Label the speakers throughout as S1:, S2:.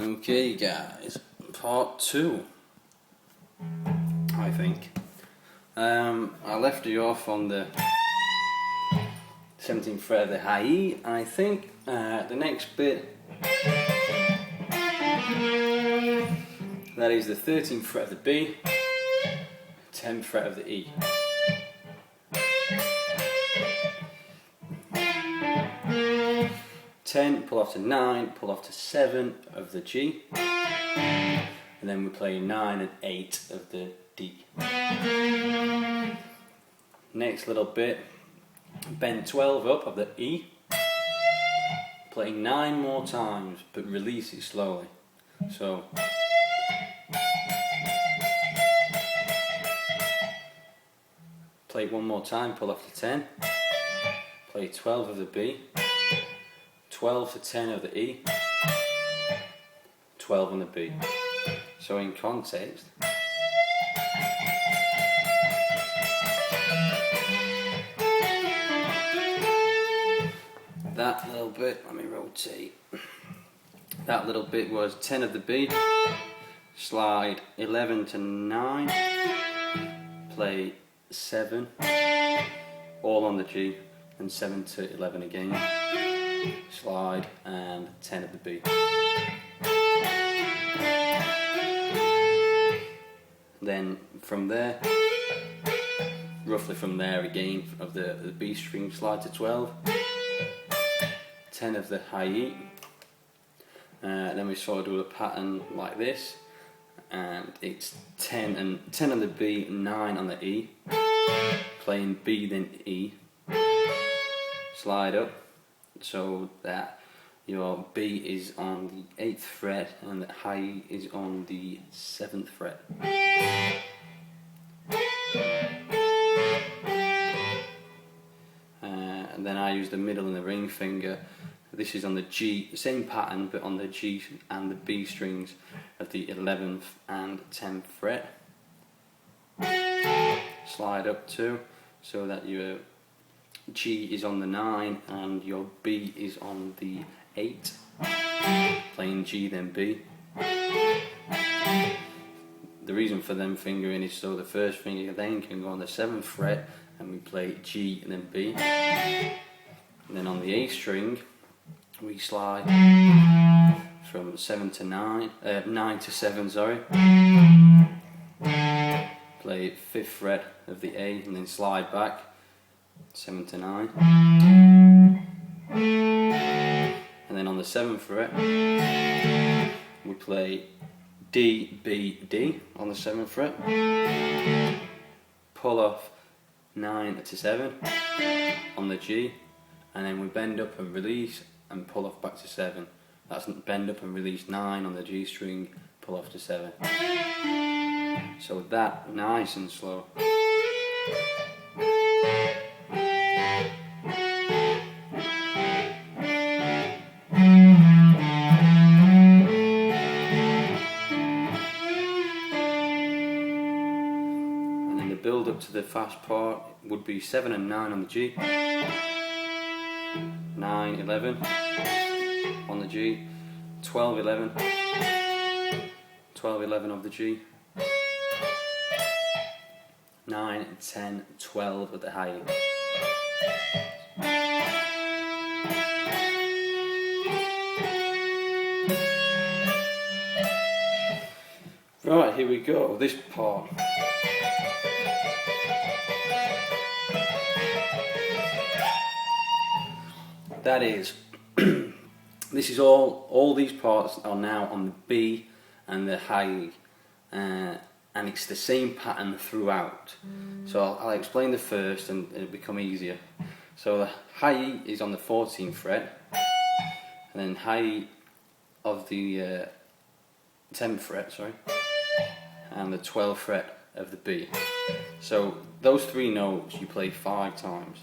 S1: Okay guys, part 2, I think. I left you off on the 17th fret of the high E, I think. The next bit, that is the 13th fret of the B, 10th fret of the E. Pull off to 9, pull off to 7 of the G, and then we play 9 and 8 of the D. Next little bit, bend 12 up of the E, play 9 more times but release it slowly. So play it one more time, pull off to 10, play 12 of the B, 12 to 10 of the E, 12 on the B. So in context, that little bit, let me rotate, that little bit was 10 of the B, slide 11 to 9, play 7, all on the G, and 7 to 11 again, slide, and 10 of the B. Then from there, roughly from there again, of the B string, slide to 12, 10 of the high E, then we sort of do a pattern like this, and it's 10 on the B, 9 on the E, playing B then E, slide up, so that your B is on the 8th fret and the high E is on the 7th fret. And then I use the middle and the ring finger. This is on the G, same pattern but on the G and the B strings of the 11th and 10th fret. Slide up too, so that your G is on the 9 and your B is on the 8, playing G then B. The reason for them fingering is so the first finger then can go on the 7th fret and we play G and then B. And then on the A string we slide from 9 to 7, sorry. Play 5th fret of the A and then slide back 7 to 9. And then on the 7th fret we play D, B, D on the 7th fret, pull off 9 to 7 on the G, and then we bend up and release and pull off back to 7. That's bend up and release 9 on the G string, pull off to 7. So that, nice and slow. Build up to the fast part would be 7 and 9 on the G, 9, 11 on the G, 12, 11, 12, 11 of the G, 9, 10, 12 at the high E. Right, here we go, this part. That is, this is all these parts are now on the B and the high E, and it's the same pattern throughout. So I'll explain the first and it'll become easier. So the high E is on the 14th fret, and then high E of the 10th fret, sorry, and the 12th fret of the B. So those 3 notes you play 5 times.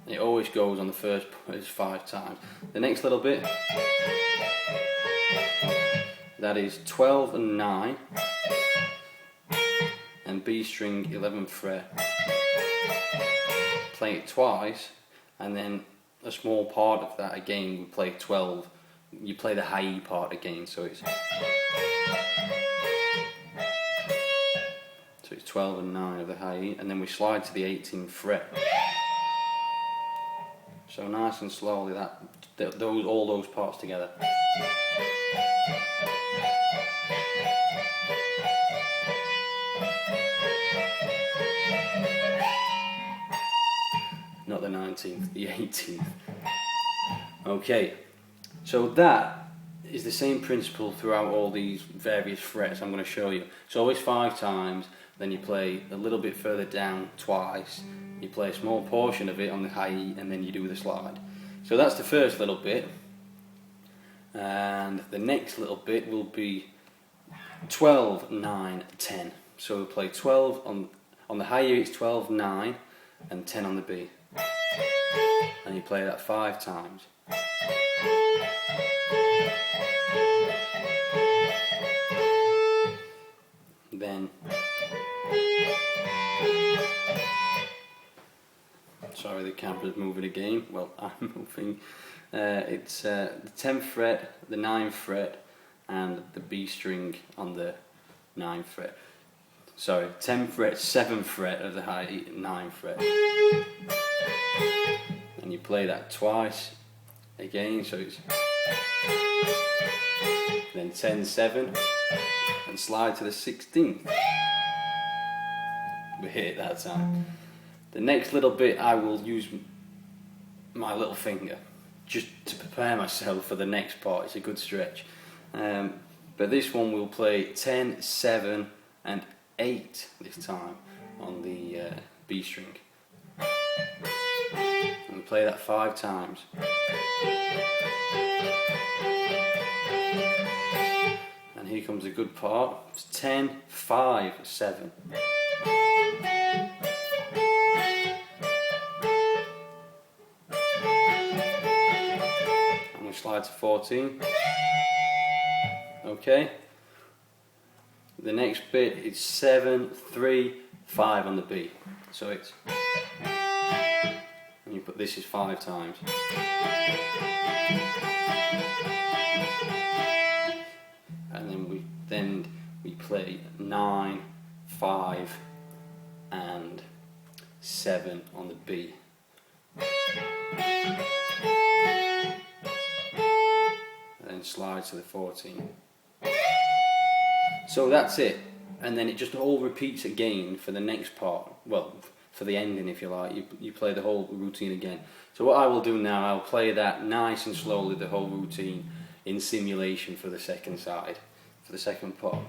S1: It always goes on the first 5 times. The next little bit, that is 12 and 9, and B string 11th fret, play it twice, and then a small part of that again we play 12. You play the high E part again, so it's 12 and 9 of the high E, and then we slide to the 18th fret. So nice and slowly, all those parts together. Not the 19th, the 18th. Okay, so that is the same principle throughout all these various frets I'm going to show you. It's always 5 times, then you play a little bit further down twice, you play a small portion of it on the high E, and then you do the slide. So that's the first little bit, and the next little bit will be 12, 9, 10. So we'll play 12 on the high E, it's 12, 9, and 10 on the B. And you play that 5 times. Then, sorry, the camera's moving again. Well, I'm moving. It's the 10th fret, the 9th fret, and the B string on the 9th fret. Sorry, 10th fret, 7th fret of the high E, 9th fret. And you play that twice again, so it's then 10, 7, and slide to the 16th. We hit it that time. The next little bit I will use my little finger just to prepare myself for the next part. It's a good stretch. But this one we'll play 10, 7 and 8 this time on the B string. And we play that 5 times. And here comes a good part. It's 10, 5, 7. And we slide to 14. Okay. The next bit is 7, 3, 5 on the B. So it's, and you put this is 5 times. And then we play 9, 5 and 7 on the B. And then slide to the 14. So that's it, and then it just all repeats again for the next part, well, for the ending if you like, you play the whole routine again. So what I will do now, I'll play that nice and slowly, the whole routine, in simulation for the second side, for the second part.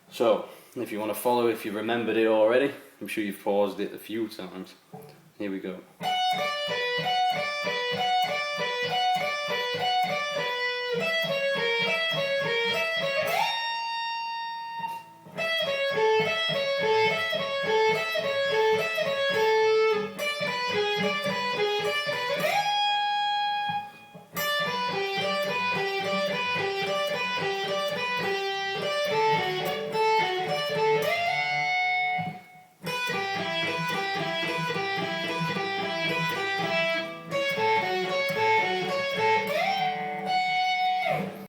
S1: So, if you want to follow, if you remembered it already, I'm sure you've paused it a few times. Here we go.